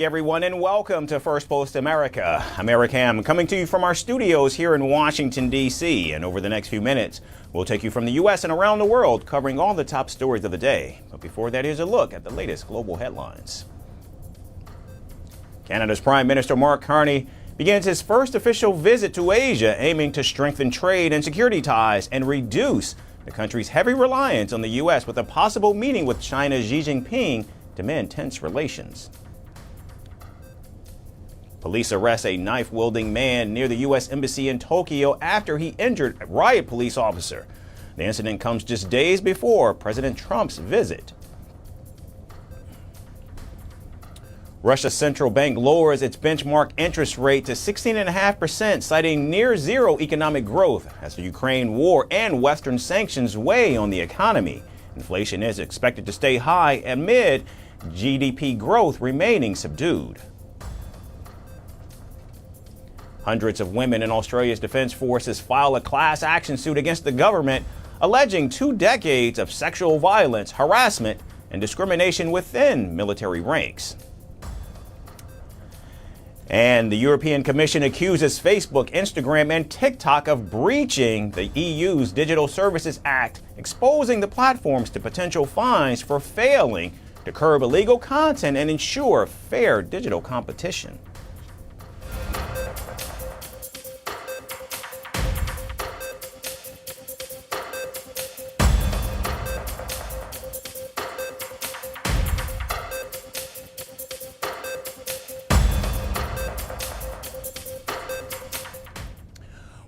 Everyone, and welcome to Firstpost America. I'm Eric Ham, coming to you from our studios here in Washington, D.C. And over the next few minutes, we'll take you from the U.S. and around the world, covering all the top stories of the day. But before that, here's a look at the latest global headlines. Canada's Prime Minister Marc begins his first official visit to Asia, aiming to strengthen trade and security ties and reduce the country's heavy reliance on the U.S. with a possible meeting with China's Xi Jinping to mend tense relations. Police arrest a knife-wielding man near the U.S. Embassy in Tokyo after he injured a riot police officer. The incident comes just days before President Trump's visit. Russia's central bank lowers its benchmark interest rate to 16.5%, citing near-zero economic growth as the Ukraine war and Western sanctions weigh on the economy. Inflation is expected to stay high amid GDP growth remaining subdued. Hundreds of women in Australia's defense forces file a class action suit against the government, alleging 2 decades of sexual violence, harassment, and discrimination within military ranks. And the European Commission accuses Facebook, Instagram, and TikTok of breaching the EU's Digital Services Act, exposing the platforms to potential fines for failing to curb illegal content and ensure fair digital competition.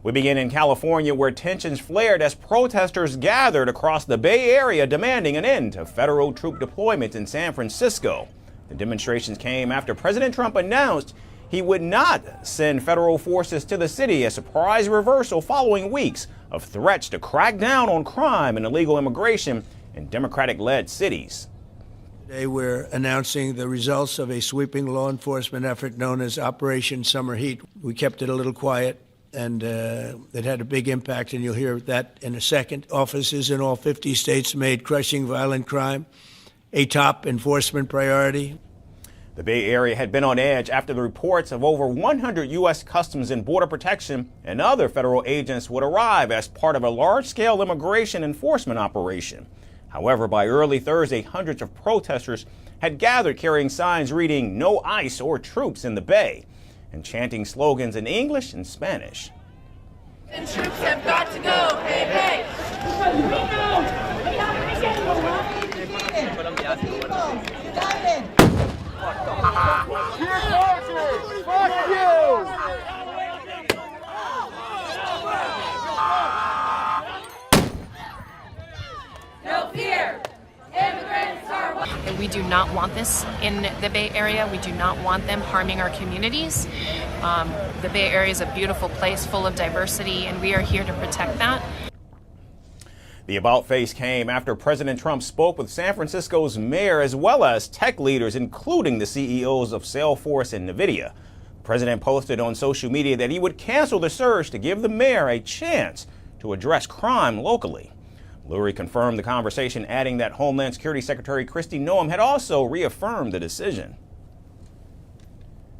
We begin in California, where tensions flared as protesters gathered across the Bay Area demanding an end to federal troop deployment in San Francisco. The demonstrations came after President Trump announced he would not send federal forces to the city, a surprise reversal following weeks of threats to crack down on crime and illegal immigration in Democratic-led cities. Today we're announcing the results of a sweeping law enforcement effort known as Operation Summer Heat. We kept it a little quiet, and it had a big impact, and you'll hear that in a second. Officers in all 50 states made crushing violent crime a top enforcement priority. The Bay Area had been on edge after the reports of over 100 U.S. Customs and Border Protection and other federal agents would arrive as part of a large-scale immigration enforcement operation. However, by early Thursday, hundreds of protesters had gathered carrying signs reading "No ICE or troops in the Bay" and chanting slogans in English and Spanish. And troops have got to go, hey, hey! Fuck you! No fear! Immigrants are welcome. And we do not want this in the Bay Area. We do not want them harming our communities. The Bay Area is a beautiful place full of diversity, and we are here to protect that. The about-face came after President Trump spoke with San Francisco's mayor as well as tech leaders, including the CEOs of Salesforce and Nvidia. The president posted on social media that he would cancel the surge to give the mayor a chance to address crime locally. Lurie confirmed the conversation, adding that Homeland Security Secretary Kristi Noem had also reaffirmed the decision.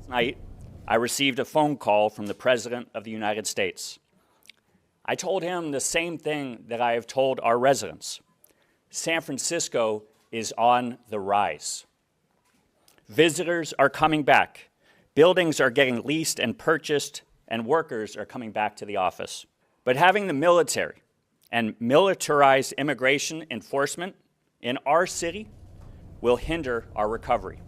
Tonight, I received a phone call from the President of the United States. I told him the same thing that I have told our residents. San Francisco is on the rise. Visitors are coming back. Buildings are getting leased and purchased, and workers are coming back to the office. But having the military and militarized immigration enforcement in our city will hinder our recovery.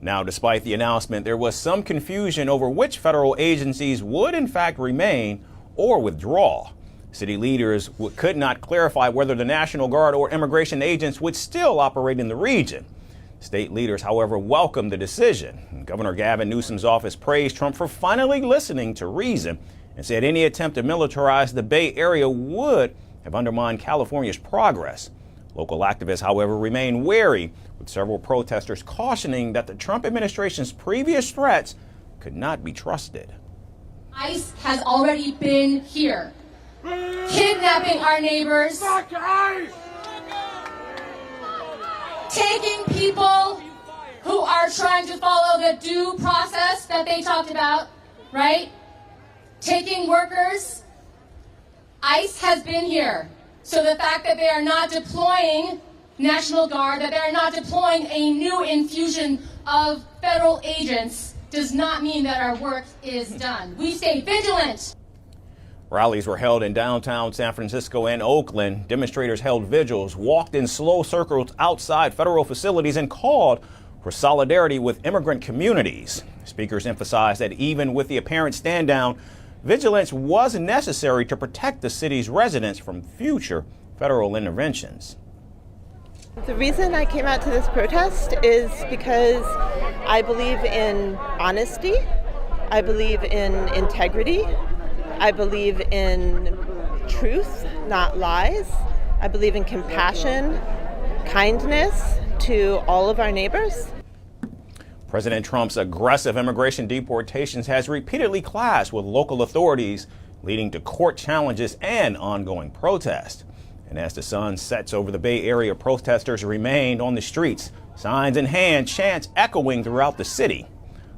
Now, despite the announcement, there was some confusion over which federal agencies would in fact remain or withdraw. City leaders could not clarify whether the National Guard or immigration agents would still operate in the region. State leaders, however, welcomed the decision. Governor Gavin Newsom's office praised Trump for finally listening to reason and said any attempt to militarize the Bay Area would have undermined California's progress. Local activists, however, remain wary, with several protesters cautioning that the Trump administration's previous threats could not be trusted. ICE has already been here, kidnapping our neighbors, taking people who are trying to follow the due process that they talked about, right? Taking workers. ICE has been here. So the fact that they are not deploying National Guard, that they are not deploying a new infusion of federal agents does not mean that our work is done. We stay vigilant. Rallies were held in downtown San Francisco and Oakland. Demonstrators held vigils, walked in slow circles outside federal facilities, and called for solidarity with immigrant communities. Speakers emphasized that even with the apparent stand down, vigilance was necessary to protect the city's residents from future federal interventions. The reason I came out to this protest is because I believe in honesty, I believe in integrity, I believe in truth, not lies. I believe in compassion, kindness to all of our neighbors. President Trump's aggressive immigration deportations has repeatedly clashed with local authorities, leading to court challenges and ongoing protests. And as the sun sets over the Bay Area, protesters remained on the streets, signs in hand, chants echoing throughout the city.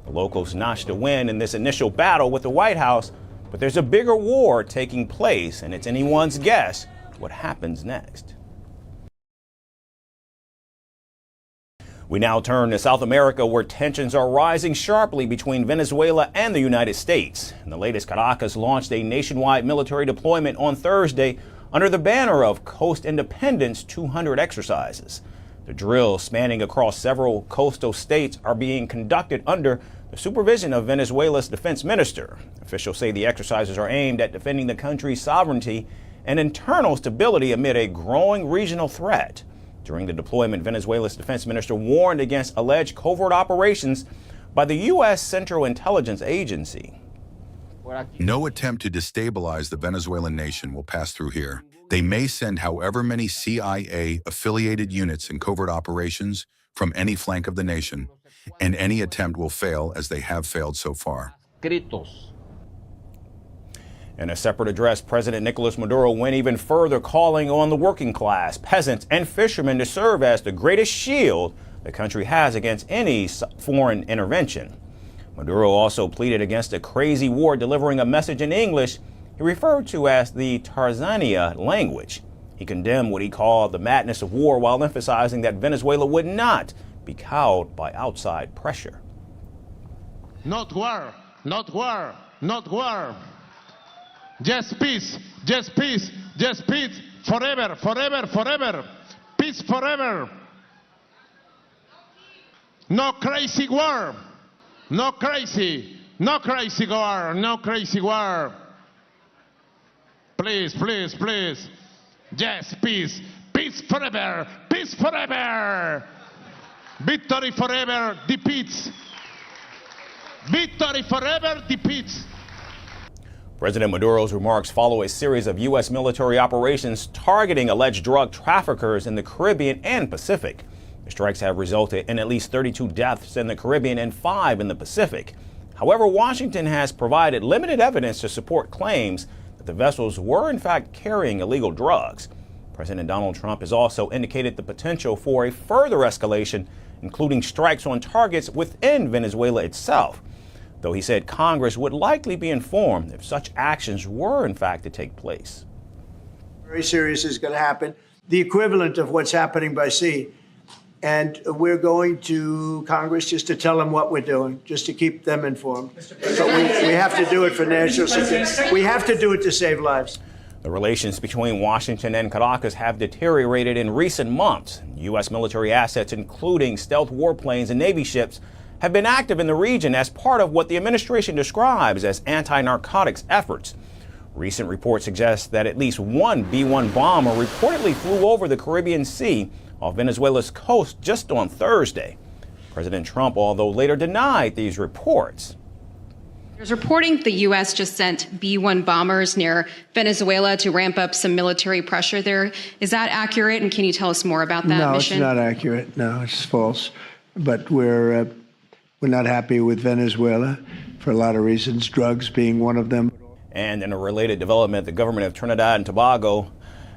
The locals notched a win in this initial battle with the White House, but there's a bigger war taking place, and it's anyone's guess what happens next. We now turn to South America, where tensions are rising sharply between Venezuela and the United States. And the latest, Caracas launched a nationwide military deployment on Thursday under the banner of Coast Independence 200 exercises. The drills, spanning across several coastal states, are being conducted under the supervision of Venezuela's defense minister. Officials say the exercises are aimed at defending the country's sovereignty and internal stability amid a growing regional threat. During the deployment, Venezuela's defense minister warned against alleged covert operations by the U.S. Central Intelligence Agency. No attempt to destabilize the Venezuelan nation will pass through here. They may send however many CIA-affiliated units in covert operations from any flank of the nation, and any attempt will fail as they have failed so far. In a separate address, President Nicolas Maduro went even further, calling on the working class, peasants, and fishermen to serve as the greatest shield the country has against any foreign intervention. Maduro also pleaded against a crazy war, delivering a message in English he referred to as the Tarzania language. He condemned what he called the madness of war, while emphasizing that Venezuela would not be cowed by outside pressure. Not war, not war, not war. Just peace, just peace, just peace, forever, forever, forever. Peace forever. No crazy war. No crazy war, no crazy war. Please, please, please. Yes, peace. Peace forever, peace forever. Victory forever defeats. Victory forever defeats. President Maduro's remarks follow a series of U.S. military operations targeting alleged drug traffickers in the Caribbean and Pacific. The strikes have resulted in at least 32 deaths in the Caribbean and 5 in the Pacific. However, Washington has provided limited evidence to support claims that the vessels were in fact carrying illegal drugs. President Donald Trump has also indicated the potential for a further escalation, including strikes on targets within Venezuela itself, though he said Congress would likely be informed if such actions were in fact to take place. Very serious is going to happen, the equivalent of what's happening by sea. And we're going to Congress just to tell them what we're doing, just to keep them informed. But we have to do it for national security. We have to do it to save lives. The relations between Washington and Caracas have deteriorated in recent months. U.S. military assets, including stealth warplanes and Navy ships, have been active in the region as part of what the administration describes as anti-narcotics efforts. Recent reports suggest that at least one B-1 bomber reportedly flew over the Caribbean Sea off Venezuela's coast just on Thursday. President Trump, although later denied these reports. There's reporting the U.S. just sent B-1 bombers near Venezuela to ramp up some military pressure there. Is that accurate? And can you tell us more about that mission? No, it's not accurate. No, it's false. But we're not happy with Venezuela for a lot of reasons, drugs being one of them. And in a related development, the government of Trinidad and Tobago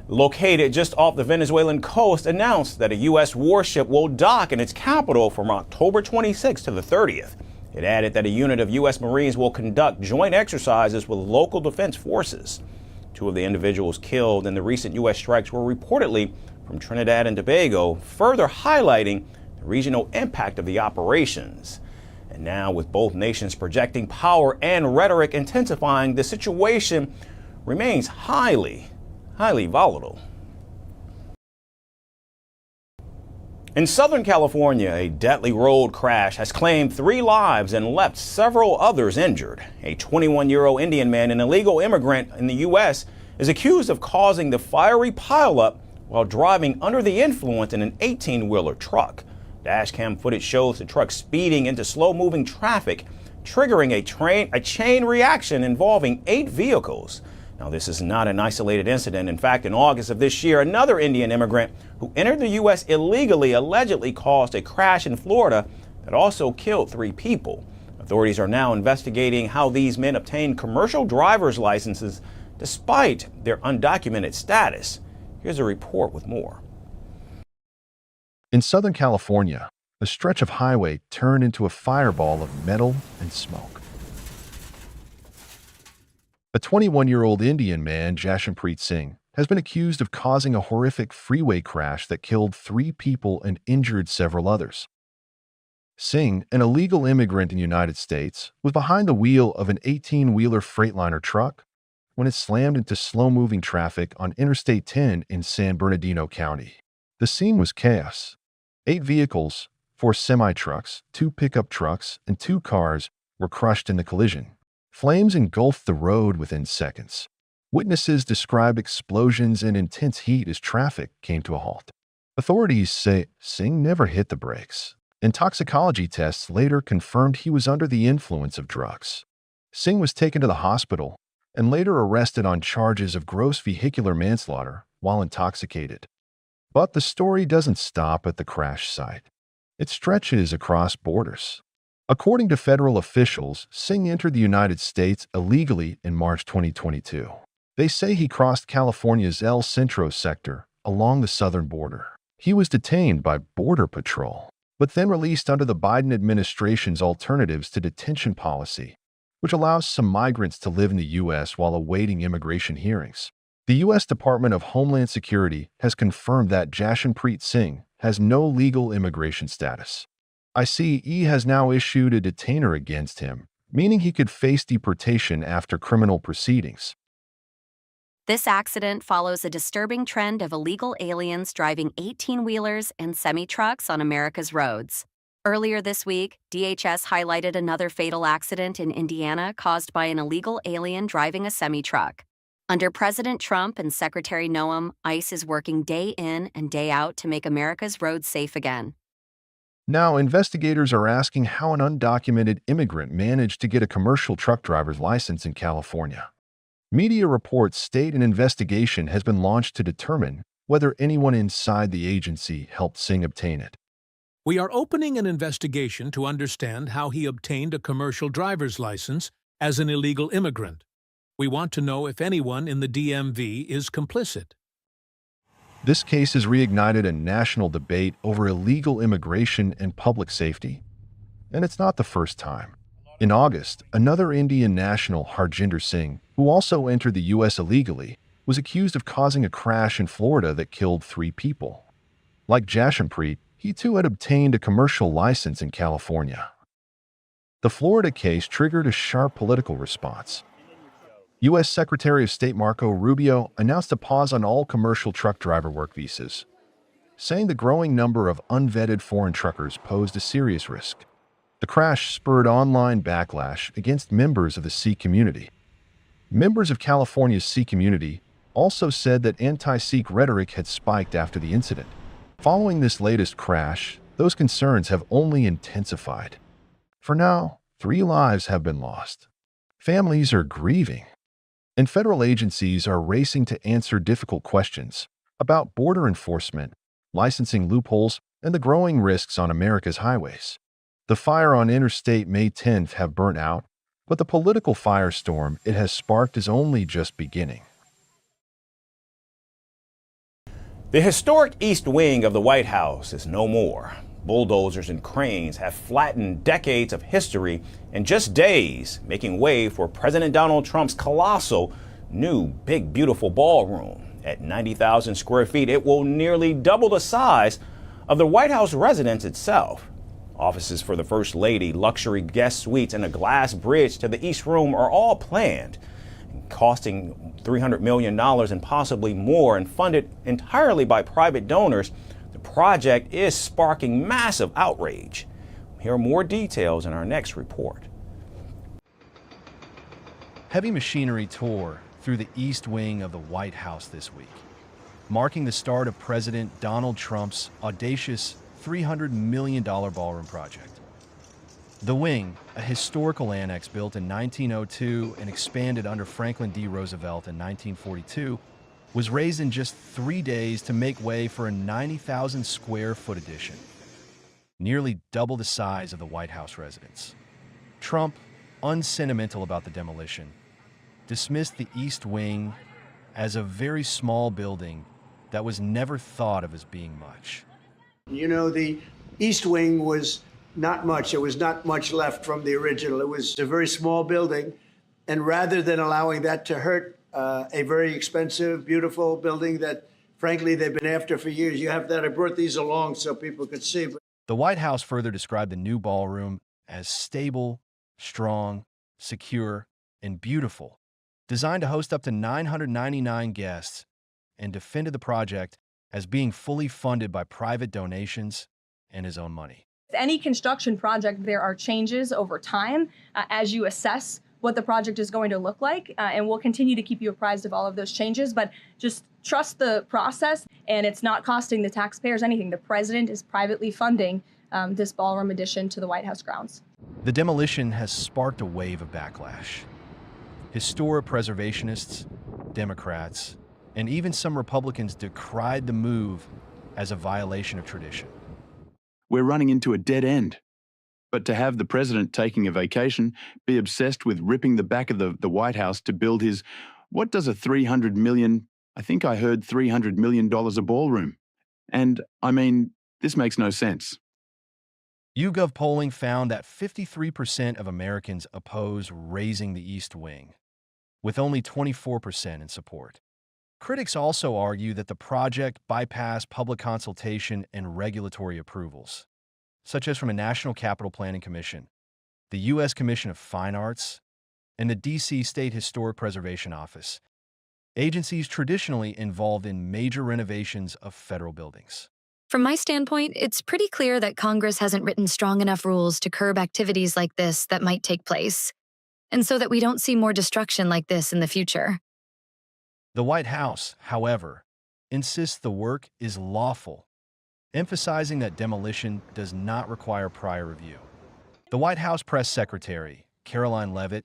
located just off the Venezuelan coast, announced that a U.S. warship will dock in its capital from October 26th to the 30th. It added that a unit of U.S. Marines will conduct joint exercises with local defense forces. Two of the individuals killed in the recent U.S. strikes were reportedly from Trinidad and Tobago, further highlighting the regional impact of the operations. And now, with both nations projecting power and rhetoric intensifying, the situation remains highly volatile. In Southern California, a deadly road crash has claimed 3 lives and left several others injured. A 21-year-old Indian man, an illegal immigrant in the U.S., is accused of causing the fiery pileup while driving under the influence in an 18-wheeler truck. Dashcam footage shows the truck speeding into slow-moving traffic, triggering a chain reaction involving 8 vehicles. Now, this is not an isolated incident. In fact, in August of this year, another Indian immigrant who entered the U.S. illegally allegedly caused a crash in Florida that also killed 3 people. Authorities are now investigating how these men obtained commercial driver's licenses despite their undocumented status. Here's a report with more. In Southern California, a stretch of highway turned into a fireball of metal and smoke. A 21-year-old Indian man, Jashanpreet Singh, has been accused of causing a horrific freeway crash that killed 3 people and injured several others. Singh, an illegal immigrant in the United States, was behind the wheel of an 18-wheeler Freightliner truck when it slammed into slow-moving traffic on Interstate 10 in San Bernardino County. The scene was chaos. 8 vehicles, 4 semi-trucks, 2 pickup trucks, and 2 cars were crushed in the collision. Flames engulfed the road within seconds. Witnesses described explosions and intense heat as traffic came to a halt. Authorities say Singh never hit the brakes, and toxicology tests later confirmed he was under the influence of drugs. Singh was taken to the hospital and later arrested on charges of gross vehicular manslaughter while intoxicated. But the story doesn't stop at the crash site. It stretches across borders. According to federal officials, Singh entered the United States illegally in March 2022. They say he crossed California's El Centro sector along the southern border. He was detained by Border Patrol, but then released under the Biden administration's alternatives to detention policy, which allows some migrants to live in the U.S. while awaiting immigration hearings. The U.S. Department of Homeland Security has confirmed that Jashanpreet Singh has no legal immigration status. ICE has now issued a detainer against him, meaning he could face deportation after criminal proceedings. This accident follows a disturbing trend of illegal aliens driving 18-wheelers and semi-trucks on America's roads. Earlier this week, DHS highlighted another fatal accident in Indiana caused by an illegal alien driving a semi-truck. Under President Trump and Secretary Noem, ICE is working day in and day out to make America's roads safe again. Now, investigators are asking how an undocumented immigrant managed to get a commercial truck driver's license in California. Media reports state an investigation has been launched to determine whether anyone inside the agency helped Singh obtain it. We are opening an investigation to understand how he obtained a commercial driver's license as an illegal immigrant. We want to know if anyone in the DMV is complicit. This case has reignited a national debate over illegal immigration and public safety. And it's not the first time. In August, another Indian national, Harjinder Singh, who also entered the U.S. illegally, was accused of causing a crash in Florida that killed 3 people. Like Jashanpreet, he too had obtained a commercial license in California. The Florida case triggered a sharp political response. U.S. Secretary of State Marco Rubio announced a pause on all commercial truck driver work visas, saying the growing number of unvetted foreign truckers posed a serious risk. The crash spurred online backlash against members of the Sikh community. Members of California's Sikh community also said that anti-Sikh rhetoric had spiked after the incident. Following this latest crash, those concerns have only intensified. For now, 3 lives have been lost. Families are grieving. And federal agencies are racing to answer difficult questions about border enforcement, licensing loopholes, and the growing risks on America's highways. The fire on Interstate May 10th have burnt out, but the political firestorm it has sparked is only just beginning. The historic East Wing of the White House is no more. Bulldozers and cranes have flattened decades of history in just days, making way for President Donald Trump's colossal new big beautiful ballroom. At 90,000 square feet, it will nearly double the size of the White House residence itself. Offices for the First Lady, luxury guest suites, and a glass bridge to the East Room are all planned, costing $300 million and possibly more, and funded entirely by private donors. The project is sparking massive outrage. Here are more details in our next report. Heavy machinery tore through the East Wing of the White House this week, marking the start of President Donald Trump's audacious $300 million ballroom project. The wing, a historical annex built in 1902 and expanded under Franklin D. Roosevelt in 1942, was raised in just 3 days to make way for a 90,000 square foot addition, nearly double the size of the White House residence. Trump, unsentimental about the demolition, dismissed the East Wing as a very small building that was never thought of as being much. You know, the East Wing was not much. There was not much left from the original. It was a very small building. And rather than allowing that to hurt a very expensive, beautiful building that, frankly, they've been after for years, you have that. I brought these along so people could see. The White House further described the new ballroom as stable, strong, secure, and beautiful, designed to host up to 999 guests, and defended the project as being fully funded by private donations and his own money. Any construction project, there are changes over time as you assess what the project is going to look like, and we'll continue to keep you apprised of all of those changes, but just trust the process, and it's not costing the taxpayers anything. The president is privately funding this ballroom addition to the White House grounds. The demolition has sparked a wave of backlash. Historic preservationists, Democrats, and even some Republicans decried the move as a violation of tradition. We're running into a dead end. But to have the president taking a vacation, be obsessed with ripping the back of the White House to build his, what does a $300 million, I think I heard $300 million a ballroom. And I mean, this makes no sense. YouGov polling found that 53% of Americans oppose raising the East Wing, with only 24% in support. Critics also argue that the project bypassed public consultation and regulatory approvals, such as from a National Capital Planning Commission, the U.S. Commission of Fine Arts, and the D.C. State Historic Preservation Office, agencies traditionally involved in major renovations of federal buildings. From my standpoint, it's pretty clear that Congress hasn't written strong enough rules to curb activities like this that might take place, and so that we don't see more destruction like this in the future. The White House, however, insists the work is lawful, emphasizing that demolition does not require prior review. The White House press secretary, Caroline Leavitt,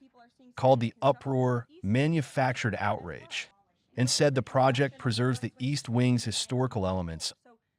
called the uproar manufactured outrage and said the project preserves the East Wing's historical elements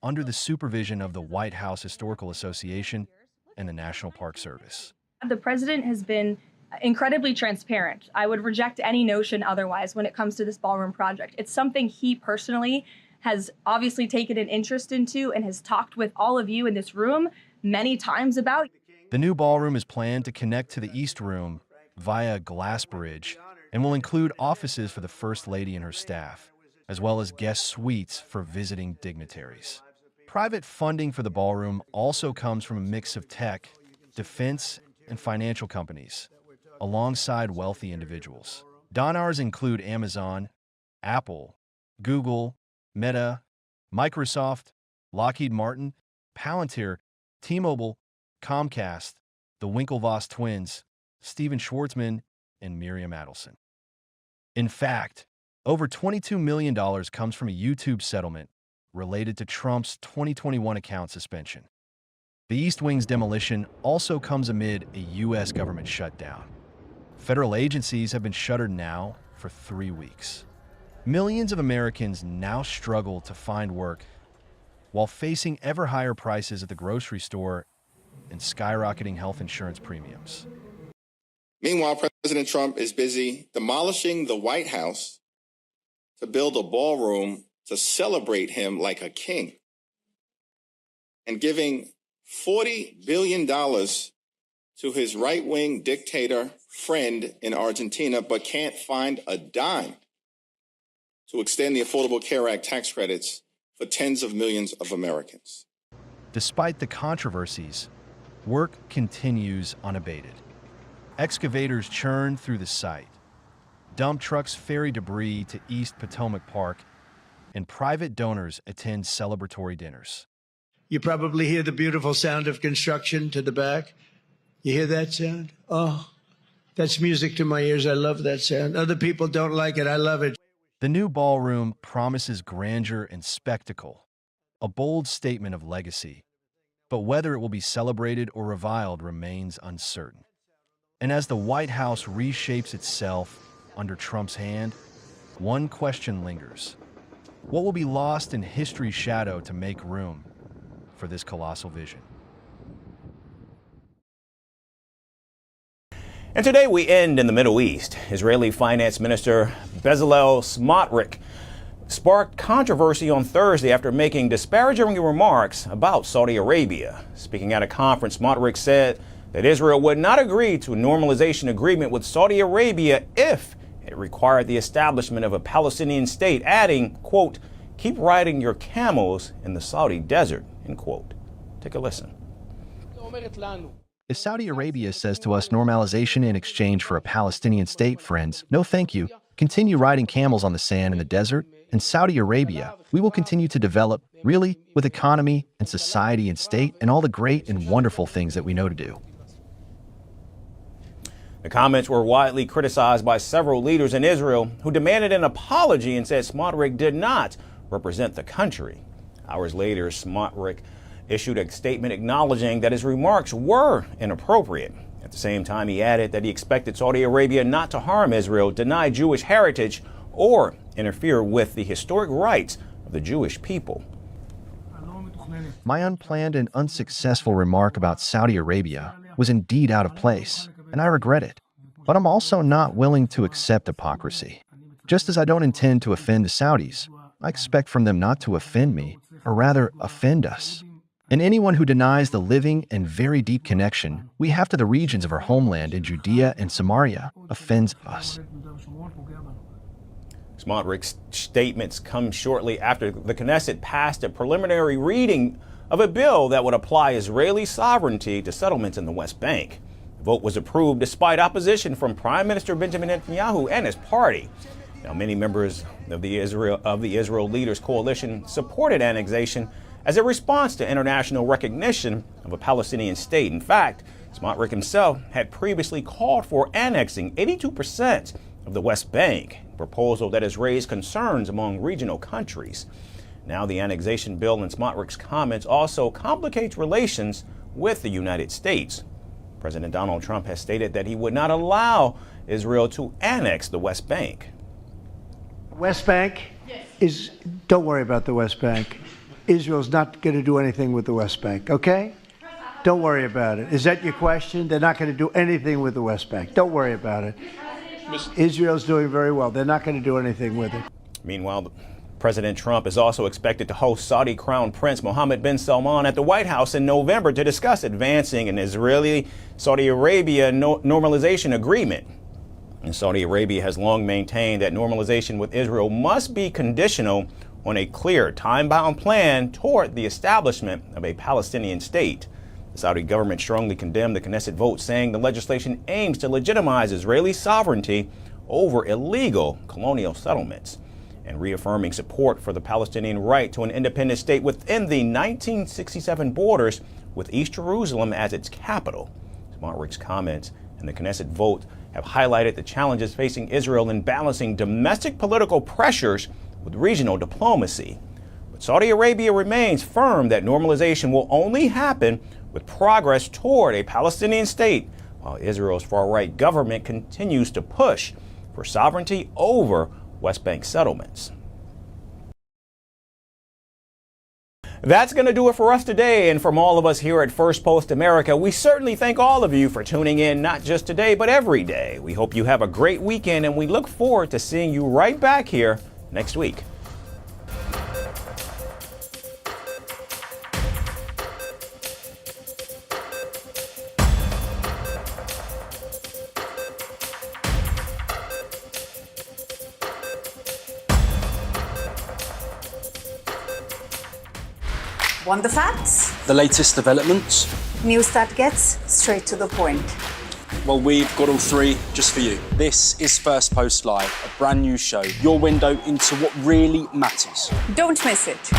under the supervision of the White House Historical Association and the National Park Service. The president has been incredibly transparent. I would reject any notion otherwise when it comes to this ballroom project. It's something he personally has obviously taken an interest into and has talked with all of you in this room many times about. The new ballroom is planned to connect to the East Room via a glass bridge and will include offices for the First Lady and her staff, as well as guest suites for visiting dignitaries. Private funding for the ballroom also comes from a mix of tech, defense, and financial companies, alongside wealthy individuals. Donors include Amazon, Apple, Google, Meta, Microsoft, Lockheed Martin, Palantir, T-Mobile, Comcast, the Winklevoss twins, Steven Schwartzman, and Miriam Adelson. In fact, over $22 million comes from a YouTube settlement related to Trump's 2021 account suspension. The East Wing's demolition also comes amid a U.S. government shutdown. Federal agencies have been shuttered now for 3 weeks. Millions of Americans now struggle to find work while facing ever higher prices at the grocery store and skyrocketing health insurance premiums. Meanwhile, President Trump is busy demolishing the White House to build a ballroom to celebrate him like a king, and giving $40 billion to his right-wing dictator friend in Argentina, but can't find a dime to extend the Affordable Care Act tax credits for tens of millions of Americans. Despite the controversies, work continues unabated. Excavators churn through the site. Dump trucks ferry debris to East Potomac Park, and private donors attend celebratory dinners. You probably hear the beautiful sound of construction to the back. You hear that sound? Oh, that's music to my ears. I love that sound. Other people don't like it. I love it. The new ballroom promises grandeur and spectacle, a bold statement of legacy. But whether it will be celebrated or reviled remains uncertain. And as the White House reshapes itself under Trump's hand, one question lingers. What will be lost in history's shadow to make room for this colossal vision? And today we end in the Middle East. Israeli Finance Minister Bezalel Smotrich sparked controversy on Thursday after making disparaging remarks about Saudi Arabia. Speaking at a conference, Smotrich said that Israel would not agree to a normalization agreement with Saudi Arabia if it required the establishment of a Palestinian state, adding, quote, "keep riding your camels in the Saudi desert," end quote. Take a listen. If Saudi Arabia says to us normalization in exchange for a Palestinian state, friends, no thank you. Continue riding camels on the sand in the desert. In Saudi Arabia, we will continue to develop, really, with economy and society and state and all the great and wonderful things that we know to do. The comments were widely criticized by several leaders in Israel who demanded an apology and said Smotrich did not represent the country. Hours later, Smotrich issued a statement acknowledging that his remarks were inappropriate. At the same time, he added that he expected Saudi Arabia not to harm Israel, deny Jewish heritage, or interfere with the historic rights of the Jewish people. My unplanned and unsuccessful remark about Saudi Arabia was indeed out of place, and I regret it. But I'm also not willing to accept hypocrisy. Just as I don't intend to offend the Saudis, I expect from them not to offend me, or rather offend us. And anyone who denies the living and very deep connection we have to the regions of our homeland in Judea and Samaria offends us. Smotrich's statements come shortly after the Knesset passed a preliminary reading of a bill that would apply Israeli sovereignty to settlements in the West Bank. The vote was approved despite opposition from Prime Minister Benjamin Netanyahu and his party. Now, many members of the Israel Leaders Coalition supported annexation as a response to international recognition of a Palestinian state. In fact, Smotrich himself had previously called for annexing 82% of the West Bank, a proposal that has raised concerns among regional countries. Now the annexation bill and Smotrich's comments also complicates relations with the United States. President Donald Trump has stated that he would not allow Israel to annex the West Bank. West Bank is, don't worry about the West Bank. Israel's not going to do anything with the West Bank, okay? Don't worry about it. Is that your question? They're not going to do anything with the West Bank. Don't worry about it. Israel's doing very well. They're not going to do anything with it. Meanwhile, President Trump is also expected to host Saudi Crown Prince Mohammed bin Salman at the White House in November to discuss advancing an Israeli-Saudi Arabia normalization agreement. And Saudi Arabia has long maintained that normalization with Israel must be conditional on a clear, time-bound plan toward the establishment of a Palestinian state. The Saudi government strongly condemned the Knesset vote, saying the legislation aims to legitimize Israeli sovereignty over illegal colonial settlements and reaffirming support for the Palestinian right to an independent state within the 1967 borders with East Jerusalem as its capital. Smotrich's comments and the Knesset vote have highlighted the challenges facing Israel in balancing domestic political pressures with regional diplomacy. But Saudi Arabia remains firm that normalization will only happen with progress toward a Palestinian state, while Israel's far-right government continues to push for sovereignty over West Bank settlements. That's going to do it for us today, and from all of us here at Firstpost America, we certainly thank all of you for tuning in, not just today, but every day. We hope you have a great weekend, and we look forward to seeing you right back here next week. Want the facts? The latest developments? News that gets straight to the point. Well, we've got all three just for you. This is Firstpost Live, a brand new show, your window into what really matters. Don't miss it.